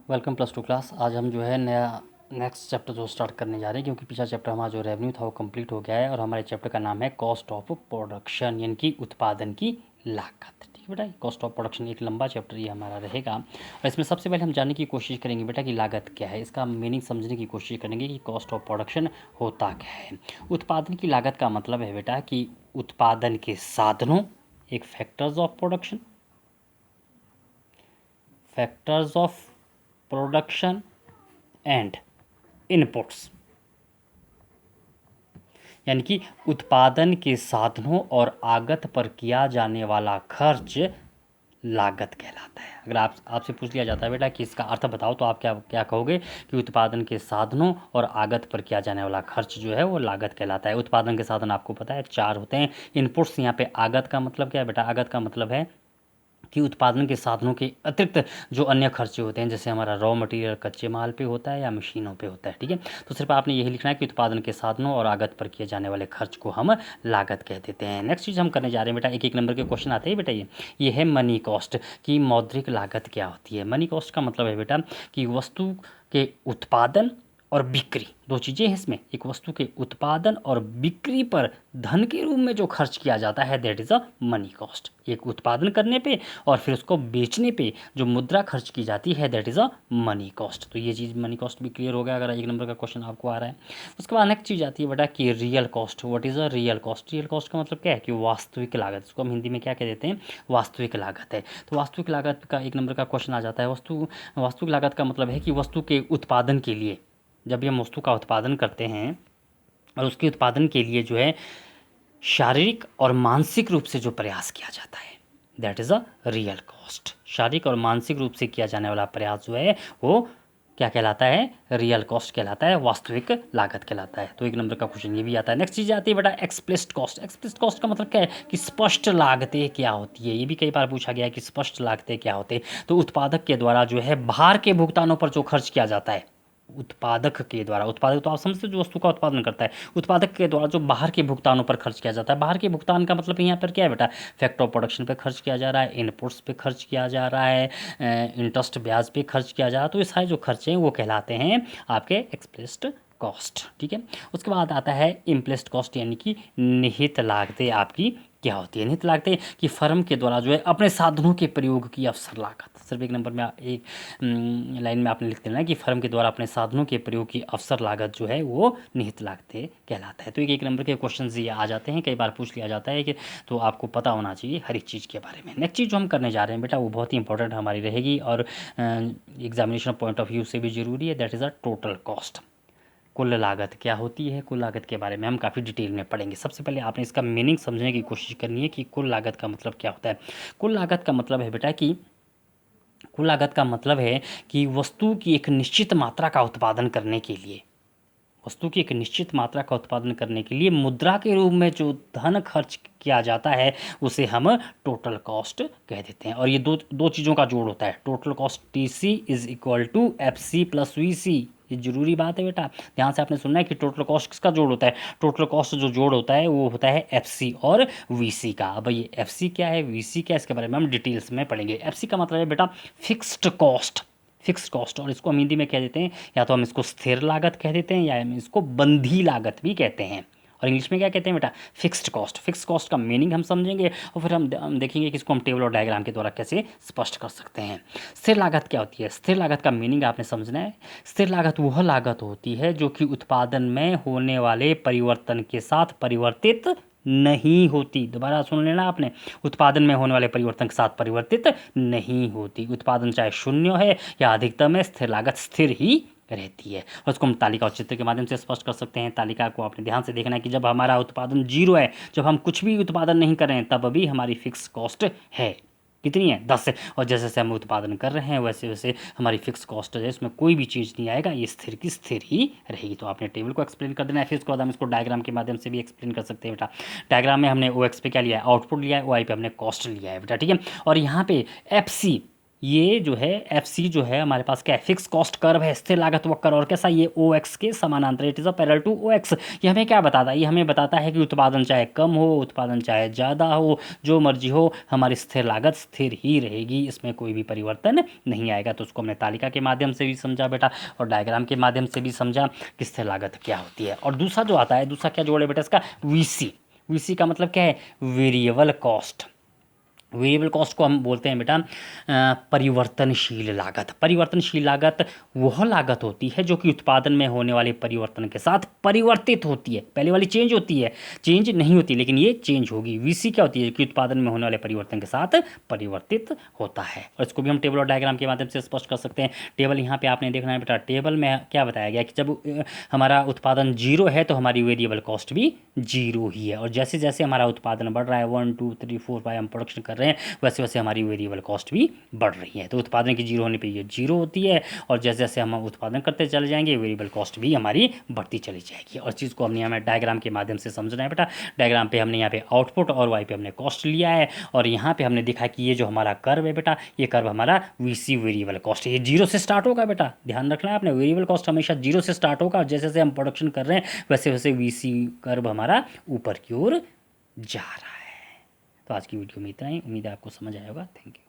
Welcome plus two class. आज हम जो है नया नेक्स्ट चैप्टर जो स्टार्ट करने जा रहे हैं, क्योंकि पिछला चैप्टर हमारा जो रेवेन्यू था वो कंप्लीट हो गया है और हमारे चैप्टर का नाम है कॉस्ट ऑफ प्रोडक्शन, यानी कि उत्पादन की लागत। ठीक है बेटा, कॉस्ट ऑफ प्रोडक्शन एक लंबा चैप्टर ये हमारा रहेगा और इसमें सबसे पहले हम जानने की कोशिश करेंगे बेटा कि लागत क्या है, इसका मीनिंग समझने की कोशिश करेंगे कि कॉस्ट ऑफ प्रोडक्शन होता क्या है। उत्पादन की लागत का मतलब है बेटा कि उत्पादन के साधनों, एक factors of production, factors of production and inputs, यानी कि उत्पादन के साधनों और आगत पर किया जाने वाला खर्च लागत कहलाता है। अगर आपसे पूछ लिया जाता है बेटा कि इसका अर्थ बताओ, तो आप क्या क्या कहोगे कि उत्पादन के साधनों और आगत पर किया जाने वाला खर्च जो है वो लागत कहलाता है। उत्पादन के साधन आपको पता है 4 होते हैं। इनपुट्स, यहाँ पे आगत का मतलब क्या है बेटा? आगत का मतलब है कि उत्पादन के साधनों के अतिरिक्त जो अन्य खर्चे होते हैं, जैसे हमारा रॉ मटेरियल कच्चे माल पे होता है या मशीनों पे होता है। ठीक है, तो सिर्फ आपने यही लिखना है कि उत्पादन के साधनों और आगत पर किए जाने वाले खर्च को हम लागत कह देते हैं। नेक्स्ट चीज़ हम करने जा रहे हैं बेटा, एक एक नंबर के क्वेश्चन आते हैं बेटा। ये है मनी कॉस्ट की मौद्रिक लागत क्या होती है। मनी कॉस्ट का मतलब है बेटा कि वस्तु के उत्पादन और बिक्री, दो चीज़ें हैं इसमें। एक वस्तु के उत्पादन और बिक्री पर धन के रूप में जो खर्च किया जाता है, that is a money cost. एक उत्पादन करने पे और फिर उसको बेचने पे जो मुद्रा खर्च की जाती है, that is a money cost. तो ये चीज़ मनी कॉस्ट भी क्लियर हो गया अगर एक नंबर का क्वेश्चन आपको आ रहा है। उसके बाद नेक्स्ट चीज़ आती है बेटा कि real cost. What is a real cost? Real cost का मतलब क्या है कि वास्तविक लागत। इसको हम हिंदी में क्या कह देते हैं? वास्तविक लागत है। तो वास्तविक लागत का एक नंबर का क्वेश्चन आ जाता है। वास्तविक लागत का मतलब है कि वस्तु के उत्पादन के लिए, जब भी हम वस्तु का उत्पादन करते हैं और उसके उत्पादन के लिए जो है शारीरिक और मानसिक रूप से जो प्रयास किया जाता है, that is a real cost. शारीरिक और मानसिक रूप से किया जाने वाला प्रयास जो है वो क्या कहलाता है? रियल कॉस्ट कहलाता है, वास्तविक लागत कहलाता है। तो एक नंबर का क्वेश्चन ये भी आता है। नेक्स्ट चीज़ आती है बेटा एक्सप्लिसिट कॉस्ट। एक्सप्लिसिट कॉस्ट का मतलब क्या है कि स्पष्ट लागतें क्या होती है। ये भी कई बार पूछा गया है कि स्पष्ट लागतें क्या होते हैं। तो उत्पादक के द्वारा जो है बाहर के भुगतानों पर जो खर्च किया जाता है, उत्पादक के द्वारा, उत्पादक तो आप समझते हो जो वस्तु का उत्पादन करता है, उत्पादक के द्वारा जो बाहर के भुगतानों पर खर्च किया जाता है। बाहर के भुगतान का मतलब यहाँ पर क्या है बेटा? फैक्टर ऑफ प्रोडक्शन पे खर्च किया जा रहा है, इनपुट्स पे खर्च किया जा रहा है, इंटरेस्ट ब्याज पे खर्च किया जा रहा है। तो ये सारे जो खर्चे हैं वो कहलाते हैं आपके एक्सप्लिसिट कॉस्ट। ठीक है, उसके बाद आता है इम्प्लिसिट कॉस्ट, यानी कि निहित लागतें आपकी क्या होती है। निहित लागतें कि फर्म के द्वारा जो है अपने साधनों के प्रयोग की अवसर लागत। सिर्फ एक नंबर में एक लाइन में आपने लिख देना है कि फर्म के द्वारा अपने साधनों के प्रयोग की अवसर लागत जो है वो निहित लागतें कहलाता है। तो एक एक नंबर के क्वेश्चन ये आ जाते हैं, कई बार पूछ लिया जाता है कि, तो आपको पता होना चाहिए हर एक चीज़ के बारे में। नेक्स्ट चीज़ जो हम करने जा रहे हैं बेटा वो बहुत ही इंपॉर्टेंट हमारी रहेगी और एग्जामिनेशन पॉइंट ऑफ व्यू से भी ज़रूरी है, that is a total cost. कुल लागत क्या होती है? कुल लागत के बारे में हम काफ़ी डिटेल में पढ़ेंगे। सबसे पहले आपने इसका मीनिंग समझने की कोशिश करनी है कि कुल लागत का मतलब क्या होता है। कुल लागत का मतलब है बेटा कि कुल लागत का मतलब है कि वस्तु की एक निश्चित मात्रा का उत्पादन करने के लिए, वस्तु की एक निश्चित मात्रा का उत्पादन करने के लिए मुद्रा के रूप में जो धन खर्च किया जाता है उसे हम टोटल कॉस्ट कह देते हैं। और ये दो चीज़ों का जोड़ होता है। Total cost TC is equal to FC plus VC. ये जरूरी बात है बेटा, ध्यान से आपने सुनना है कि टोटल कॉस्ट किसका जोड़ होता है? टोटल कॉस्ट जो जोड़ होता है वो होता है एफसी और वीसी का। अब ये एफसी क्या है, वीसी क्या है, इसके बारे में हम डिटेल्स में पढ़ेंगे। एफसी का मतलब है बेटा फिक्स्ड कॉस्ट, फिक्स्ड कॉस्ट। और इसको हम हिंदी में कह देते हैं, या तो हम इसको स्थिर लागत कह देते हैं या हम इसको बंधी लागत भी कहते हैं। और इंग्लिश में क्या कहते हैं बेटा? Fixed cost. फिक्स्ड कॉस्ट का मीनिंग हम समझेंगे और फिर हम देखेंगे कि इसको हम टेबल और डायग्राम के द्वारा कैसे स्पष्ट कर सकते हैं। स्थिर लागत क्या होती है? स्थिर लागत का मीनिंग आपने समझना है। स्थिर लागत वह लागत होती है जो कि उत्पादन में होने वाले परिवर्तन के साथ परिवर्तित नहीं होती। दोबारा सुन लेना आपने, उत्पादन में होने वाले परिवर्तन के साथ परिवर्तित नहीं होती। उत्पादन चाहे शून्य है या अधिकतम है, स्थिर लागत स्थिर ही रहती है। और उसको हम तालिका और चित्र के माध्यम से स्पष्ट कर सकते हैं। तालिका को आपने ध्यान से देखना है कि जब हमारा उत्पादन 0 है, जब हम कुछ भी उत्पादन नहीं कर रहे हैं, तब भी हमारी फिक्स कॉस्ट है। कितनी है? 10 है। और जैसे जैसे हम उत्पादन कर रहे हैं वैसे वैसे हमारी फिक्स कॉस्ट है, इसमें कोई भी चीज़ नहीं आएगा, ये स्थिर की स्थिर ही रहेगी। तो आपने टेबल को एक्सप्लेन कर देना है, फिर उसके बाद हम इसको डायग्राम के माध्यम से भी एक्सप्लेन कर सकते हैं बेटा। डायग्राम में हमने ओ एक्स पे क्या लिया है? आउटपुट लिया है, ओ आई पे हमने कॉस्ट लिया है बेटा। ठीक है, और यहाँ पे एफ सी ये जो है एफ सी जो है हमारे पास क्या है, फिक्स कॉस्ट कर्व है, स्थिर लागत वक्र, और कैसा, ये ओ एक्स के समानांतर, it is a parallel to O X. ये हमें क्या बताता है, ये हमें बताता है कि उत्पादन चाहे कम हो, उत्पादन चाहे ज़्यादा हो, जो मर्जी हो, हमारी स्थिर लागत स्थिर ही रहेगी, इसमें कोई भी परिवर्तन नहीं आएगा। तो उसको हमने तालिका के माध्यम से भी समझा बेटा और डायग्राम के माध्यम से भी समझा कि स्थिर लागत क्या होती है। और दूसरा जो आता है, दूसरा क्या जोड़े बेटा इसका, वीसी। वीसी का मतलब क्या है, वेरिएबल कॉस्ट। वेरिएबल कॉस्ट को हम बोलते हैं बेटा परिवर्तनशील लागत। परिवर्तनशील लागत वह लागत होती है जो कि उत्पादन में होने वाले परिवर्तन के साथ परिवर्तित होती है। पहले वाली चेंज होती है, चेंज नहीं होती, लेकिन ये चेंज होगी। वीसी क्या होती है, कि उत्पादन में होने वाले परिवर्तन के साथ परिवर्तित होता है। और इसको भी हम टेबल और डायग्राम के माध्यम से स्पष्ट कर सकते हैं। टेबल यहाँ पे आपने देखना है बेटा, टेबल में क्या बताया गया कि जब हमारा उत्पादन जीरो है तो हमारी वेरिएबल कॉस्ट भी जीरो ही है, और जैसे जैसे हमारा उत्पादन बढ़ रहा है, 1 2 3 4 5 हम प्रोडक्शन कर रहे हैं, वैसे वैसे हमारी वेरिएबल कॉस्ट भी बढ़ रही है। तो उत्पादन की जीरो होने पे ये जीरो होती है, और जैसे जैसे हम उत्पादन करते चले जाएंगे वेरिएबल कॉस्ट भी हमारी बढ़ती चली जाएगी। और चीज़ को हमने हमें डायग्राम के माध्यम से समझना है बेटा। डायग्राम पे हमने यहाँ पे आउटपुट और वाई पे हमने कॉस्ट लिया है, और यहाँ पे हमने देखा कि ये जो हमारा कर्व है बेटा, ये कर्व हमारा वीसी वेरिएबल कॉस्ट है, ये जीरो से स्टार्ट होगा बेटा, ध्यान रखना है आपने, वेरिएबल कॉस्ट हमेशा जीरो से स्टार्ट होगा, जैसे जैसे हम प्रोडक्शन कर रहे हैं वैसे वैसे वीसी कर्व हमारा ऊपर की ओर जा रहा है। तो आज की वीडियो में इतना ही, उम्मीद है आपको समझ आया होगा। Thank you.